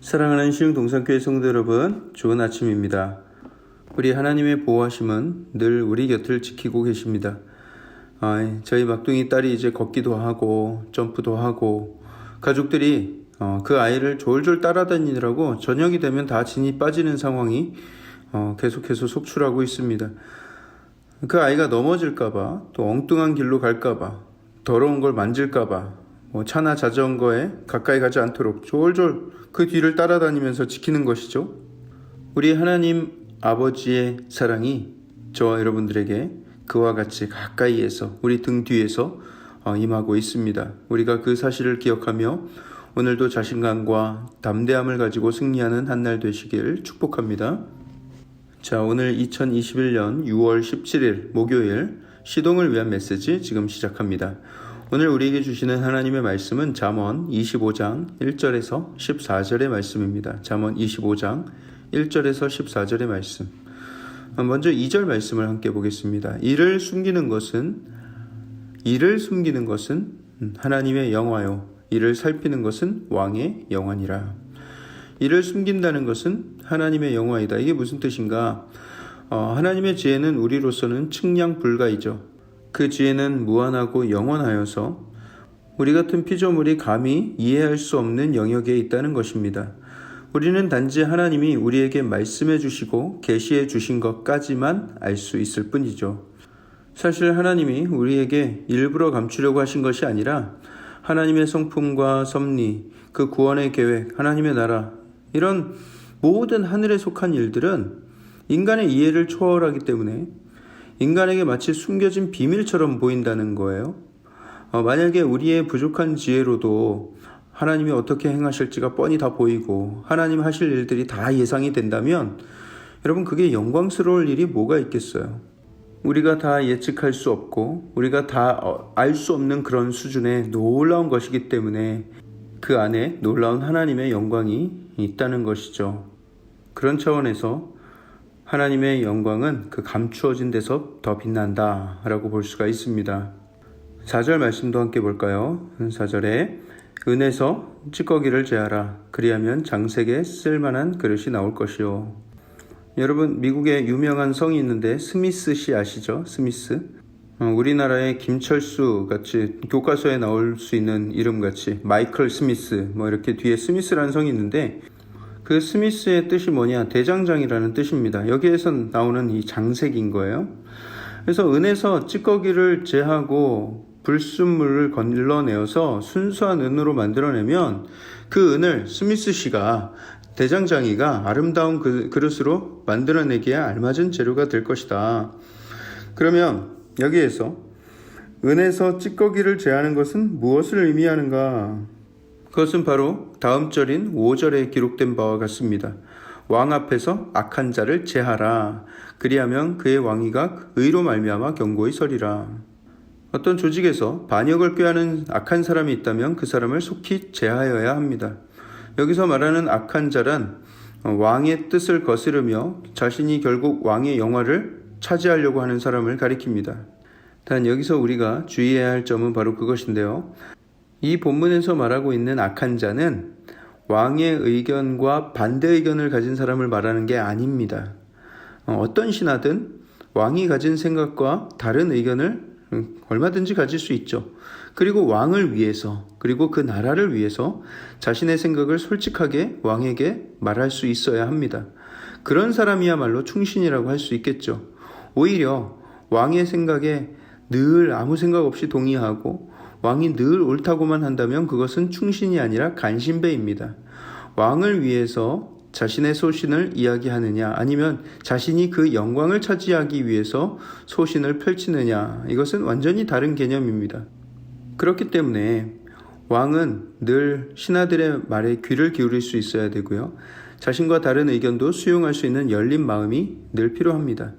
사랑하는 시흥동산교회 성도 여러분, 좋은 아침입니다. 우리 하나님의 보호하심은 늘 우리 곁을 지키고 계십니다. 저희 막둥이 딸이 이제 걷기도 하고 점프도 하고 가족들이 그 아이를 졸졸 따라다니느라고 저녁이 되면 다 진이 빠지는 상황이 계속해서 속출하고 있습니다. 그 아이가 넘어질까봐, 또 엉뚱한 길로 갈까봐, 더러운 걸 만질까봐, 차나 자전거에 가까이 가지 않도록 졸졸 그 뒤를 따라다니면서 지키는 것이죠. 우리 하나님 아버지의 사랑이 저와 여러분들에게 그와 같이 가까이에서 우리 등 뒤에서 임하고 있습니다. 우리가 그 사실을 기억하며 오늘도 자신감과 담대함을 가지고 승리하는 한 날 되시길 축복합니다. 자, 오늘 2021년 6월 17일 목요일 시동을 위한 메시지 지금 시작합니다. 오늘 우리에게 주시는 하나님의 말씀은 잠언 25장 1절에서 14절의 말씀입니다. 잠언 25장 1절에서 14절의 말씀. 먼저 2절 말씀을 함께 보겠습니다. 이를 숨기는 것은 하나님의 영화요, 이를 살피는 것은 왕의 영화니라. 이를 숨긴다는 것은 하나님의 영화이다. 이게 무슨 뜻인가? 하나님의 지혜는 우리로서는 측량 불가이죠. 그 지혜는 무한하고 영원하여서 우리 같은 피조물이 감히 이해할 수 없는 영역에 있다는 것입니다. 우리는 단지 하나님이 우리에게 말씀해 주시고 계시해 주신 것까지만 알 수 있을 뿐이죠. 사실 하나님이 우리에게 일부러 감추려고 하신 것이 아니라 하나님의 성품과 섭리, 그 구원의 계획, 하나님의 나라, 이런 모든 하늘에 속한 일들은 인간의 이해를 초월하기 때문에 인간에게 마치 숨겨진 비밀처럼 보인다는 거예요. 만약에 우리의 부족한 지혜로도 하나님이 어떻게 행하실지가 뻔히 다 보이고 하나님 하실 일들이 다 예상이 된다면 여러분, 그게 영광스러울 일이 뭐가 있겠어요? 우리가 다 예측할 수 없고 우리가 다 알 수 없는 그런 수준의 놀라운 것이기 때문에 그 안에 놀라운 하나님의 영광이 있다는 것이죠. 그런 차원에서 하나님의 영광은 그 감추어진 데서 더 빛난다 라고 볼 수가 있습니다. 4절 말씀도 함께 볼까요? 4절에 은에서 찌꺼기를 제하라. 그리하면 장색에 쓸만한 그릇이 나올 것이요. 여러분, 미국에 유명한 성이 있는데 스미스시 아시죠? 스미스. 우리나라의 김철수 같이 교과서에 나올 수 있는 이름 같이 마이클 스미스, 이렇게 뒤에 스미스라는 성이 있는데 그 스미스의 뜻이 뭐냐? 대장장이라는 뜻입니다. 여기에서 나오는 이 장색인 거예요. 그래서 은에서 찌꺼기를 제하고 불순물을 건질러내어서 순수한 은으로 만들어내면 그 은을 스미스 씨가, 대장장이가 아름다운 그릇으로 만들어내기에 알맞은 재료가 될 것이다. 그러면 여기에서 은에서 찌꺼기를 제하는 것은 무엇을 의미하는가? 그것은 바로 다음 절인 5절에 기록된 바와 같습니다. 왕 앞에서 악한 자를 제하라. 그리하면 그의 왕위가 의로 말미암아 견고히 서리라. 어떤 조직에서 반역을 꾀하는 악한 사람이 있다면 그 사람을 속히 제하여야 합니다. 여기서 말하는 악한 자란 왕의 뜻을 거스르며 자신이 결국 왕의 영화를 차지하려고 하는 사람을 가리킵니다. 단 여기서 우리가 주의해야 할 점은 바로 그것인데요. 이 본문에서 말하고 있는 악한 자는 왕의 의견과 반대 의견을 가진 사람을 말하는 게 아닙니다. 어떤 신하든 왕이 가진 생각과 다른 의견을 얼마든지 가질 수 있죠. 그리고 왕을 위해서, 그리고 그 나라를 위해서 자신의 생각을 솔직하게 왕에게 말할 수 있어야 합니다. 그런 사람이야말로 충신이라고 할 수 있겠죠. 오히려 왕의 생각에 늘 아무 생각 없이 동의하고 왕이 늘 옳다고만 한다면 그것은 충신이 아니라 간신배입니다. 왕을 위해서 자신의 소신을 이야기하느냐, 아니면 자신이 그 영광을 차지하기 위해서 소신을 펼치느냐, 이것은 완전히 다른 개념입니다. 그렇기 때문에 왕은 늘 신하들의 말에 귀를 기울일 수 있어야 되고요. 자신과 다른 의견도 수용할 수 있는 열린 마음이 늘 필요합니다.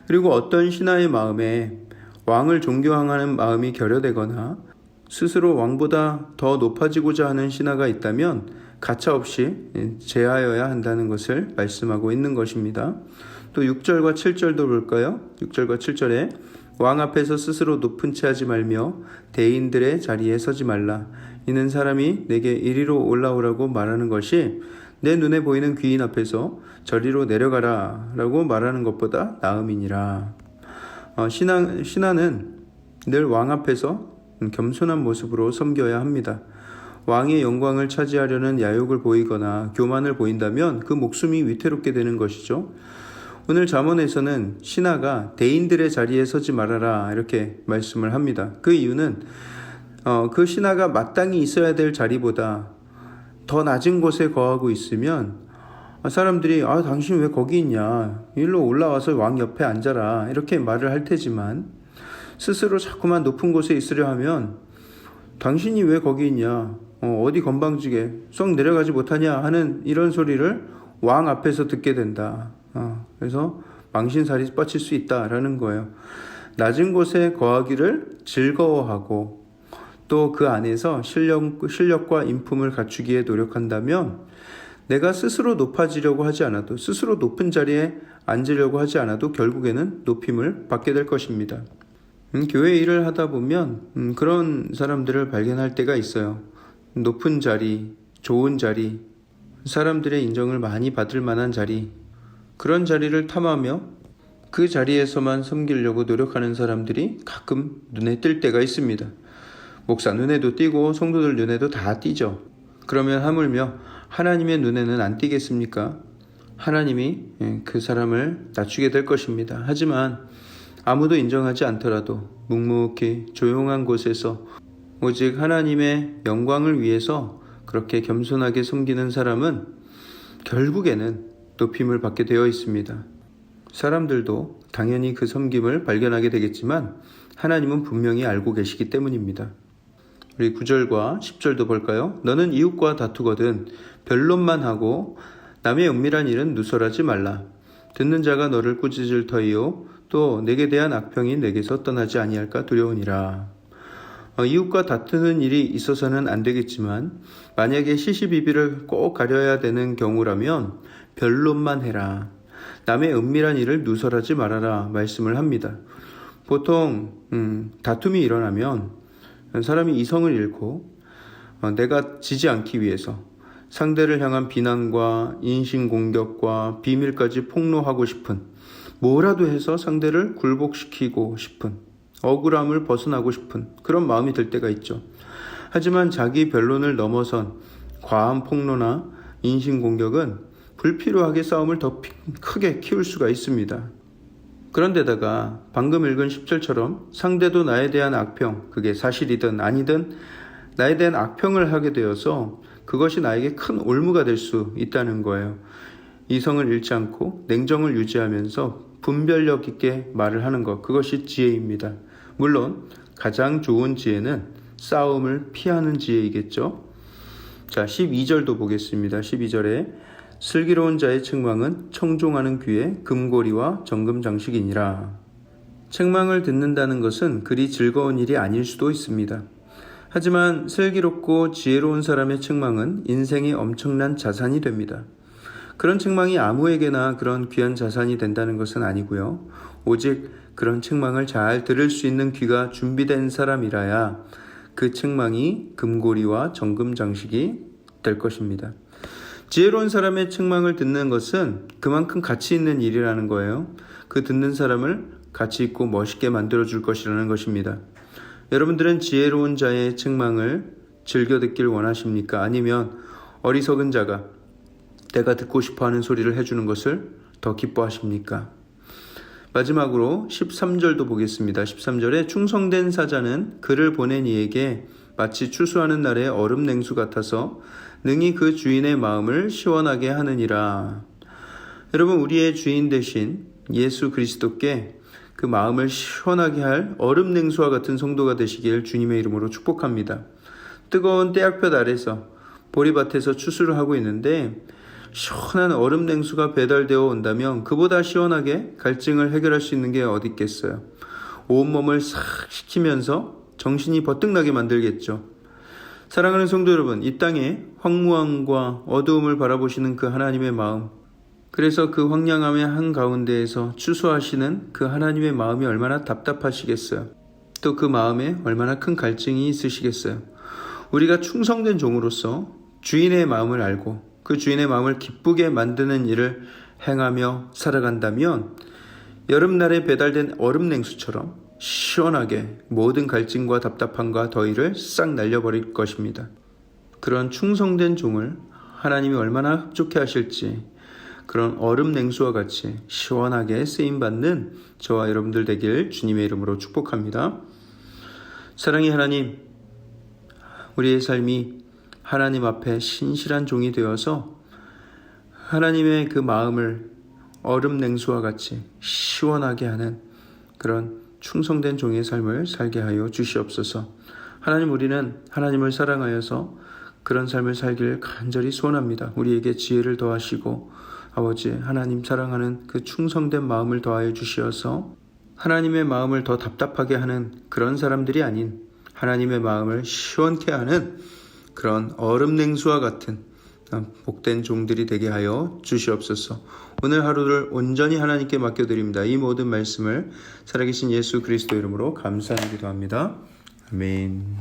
그리고 어떤 신하의 마음에 왕을 존경하는 마음이 결여되거나 스스로 왕보다 더 높아지고자 하는 신하가 있다면 가차없이 제하여야 한다는 것을 말씀하고 있는 것입니다. 또 6절과 7절도 볼까요? 6절과 7절에 왕 앞에서 스스로 높은 채 하지 말며 대인들의 자리에 서지 말라. 이는 사람이 내게 이리로 올라오라고 말하는 것이 내 눈에 보이는 귀인 앞에서 저리로 내려가라 라고 말하는 것보다 나음이니라. 신하는 늘 왕 앞에서 겸손한 모습으로 섬겨야 합니다. 왕의 영광을 차지하려는 야욕을 보이거나 교만을 보인다면 그 목숨이 위태롭게 되는 것이죠. 오늘 잠언에서는 신하가 대인들의 자리에 서지 말아라 이렇게 말씀을 합니다. 그 이유는 그 신하가 마땅히 있어야 될 자리보다 더 낮은 곳에 거하고 있으면 사람들이 당신 왜 거기 있냐, 일로 올라와서 왕 옆에 앉아라 이렇게 말을 할 테지만, 스스로 자꾸만 높은 곳에 있으려 하면 당신이 왜 거기 있냐, 어디 건방지게 썩 내려가지 못하냐 하는 이런 소리를 왕 앞에서 듣게 된다. 그래서 망신살이 뻗칠 수 있다라는 거예요. 낮은 곳에 거하기를 즐거워하고 또 그 안에서 실력과 인품을 갖추기에 노력한다면 내가 스스로 높아지려고 하지 않아도, 스스로 높은 자리에 앉으려고 하지 않아도 결국에는 높임을 받게 될 것입니다. 교회 일을 하다 보면 그런 사람들을 발견할 때가 있어요. 높은 자리, 좋은 자리, 사람들의 인정을 많이 받을 만한 자리, 그런 자리를 탐하며 그 자리에서만 섬기려고 노력하는 사람들이 가끔 눈에 띌 때가 있습니다. 목사 눈에도 띄고 성도들 눈에도 다 띄죠. 그러면 하물며 하나님의 눈에는 안 띄겠습니까? 하나님이 그 사람을 낮추게 될 것입니다. 하지만 아무도 인정하지 않더라도 묵묵히 조용한 곳에서 오직 하나님의 영광을 위해서 그렇게 겸손하게 섬기는 사람은 결국에는 높임을 받게 되어 있습니다. 사람들도 당연히 그 섬김을 발견하게 되겠지만 하나님은 분명히 알고 계시기 때문입니다. 우리 9절과 10절도 볼까요? 너는 이웃과 다투거든 변론만 하고 남의 은밀한 일은 누설하지 말라. 듣는 자가 너를 꾸짖을 터이요 또 내게 대한 악평이 내게서 떠나지 아니할까 두려우니라. 이웃과 다투는 일이 있어서는 안 되겠지만 만약에 시시비비를 꼭 가려야 되는 경우라면 변론만 해라. 남의 은밀한 일을 누설하지 말아라 말씀을 합니다. 보통 다툼이 일어나면 사람이 이성을 잃고 내가 지지 않기 위해서 상대를 향한 비난과 인신공격과 비밀까지 폭로하고 싶은, 뭐라도 해서 상대를 굴복시키고 싶은, 억울함을 벗어나고 싶은 그런 마음이 들 때가 있죠. 하지만 자기 변론을 넘어선 과한 폭로나 인신공격은 불필요하게 싸움을 더 크게 키울 수가 있습니다. 그런데다가 방금 읽은 10절처럼 상대도 나에 대한 악평, 그게 사실이든 아니든 나에 대한 악평을 하게 되어서 그것이 나에게 큰 올무가 될 수 있다는 거예요. 이성을 잃지 않고 냉정을 유지하면서 분별력 있게 말을 하는 것, 그것이 지혜입니다. 물론 가장 좋은 지혜는 싸움을 피하는 지혜이겠죠. 자, 12절도 보겠습니다. 12절에 슬기로운 자의 책망은 청종하는 귀에 금고리와 정금 장식이니라. 책망을 듣는다는 것은 그리 즐거운 일이 아닐 수도 있습니다. 하지만 슬기롭고 지혜로운 사람의 책망은 인생의 엄청난 자산이 됩니다. 그런 책망이 아무에게나 그런 귀한 자산이 된다는 것은 아니고요. 오직 그런 책망을 잘 들을 수 있는 귀가 준비된 사람이라야 그 책망이 금고리와 정금 장식이 될 것입니다. 지혜로운 사람의 책망을 듣는 것은 그만큼 가치 있는 일이라는 거예요. 그 듣는 사람을 가치 있고 멋있게 만들어줄 것이라는 것입니다. 여러분들은 지혜로운 자의 책망을 즐겨 듣길 원하십니까? 아니면 어리석은 자가 내가 듣고 싶어하는 소리를 해주는 것을 더 기뻐하십니까? 마지막으로 13절도 보겠습니다. 13절에 충성된 사자는 그를 보낸 이에게 마치 추수하는 날의 얼음 냉수 같아서 능히 그 주인의 마음을 시원하게 하느니라. 여러분, 우리의 주인 되신 예수 그리스도께 그 마음을 시원하게 할 얼음 냉수와 같은 성도가 되시길 주님의 이름으로 축복합니다. 뜨거운 떼약볕 아래서 보리밭에서 추수를 하고 있는데 시원한 얼음 냉수가 배달되어 온다면 그보다 시원하게 갈증을 해결할 수 있는 게 어디 있겠어요. 온몸을 싹 식히면서 정신이 버뜩나게 만들겠죠. 사랑하는 성도 여러분, 이 땅에 황무함과 어두움을 바라보시는 그 하나님의 마음, 그래서 그 황량함의 한가운데에서 추수하시는 그 하나님의 마음이 얼마나 답답하시겠어요. 또 그 마음에 얼마나 큰 갈증이 있으시겠어요. 우리가 충성된 종으로서 주인의 마음을 알고 그 주인의 마음을 기쁘게 만드는 일을 행하며 살아간다면 여름날에 배달된 얼음 냉수처럼 시원하게 모든 갈증과 답답함과 더위를 싹 날려버릴 것입니다. 그런 충성된 종을 하나님이 얼마나 흡족해 하실지 그런 얼음 냉수와 같이 시원하게 쓰임받는 저와 여러분들 되길 주님의 이름으로 축복합니다. 사랑의 하나님, 우리의 삶이 하나님 앞에 신실한 종이 되어서 하나님의 그 마음을 얼음 냉수와 같이 시원하게 하는 그런 충성된 종의 삶을 살게 하여 주시옵소서. 하나님, 우리는 하나님을 사랑하여서 그런 삶을 살기를 간절히 소원합니다. 우리에게 지혜를 더하시고 아버지 하나님 사랑하는 그 충성된 마음을 더하여 주시어서 하나님의 마음을 더 답답하게 하는 그런 사람들이 아닌 하나님의 마음을 시원케 하는 그런 얼음 냉수와 같은 복된 종들이 되게 하여 주시옵소서. 오늘 하루를 온전히 하나님께 맡겨드립니다. 이 모든 말씀을 살아계신 예수 그리스도 이름으로 감사하기도 합니다. 아멘.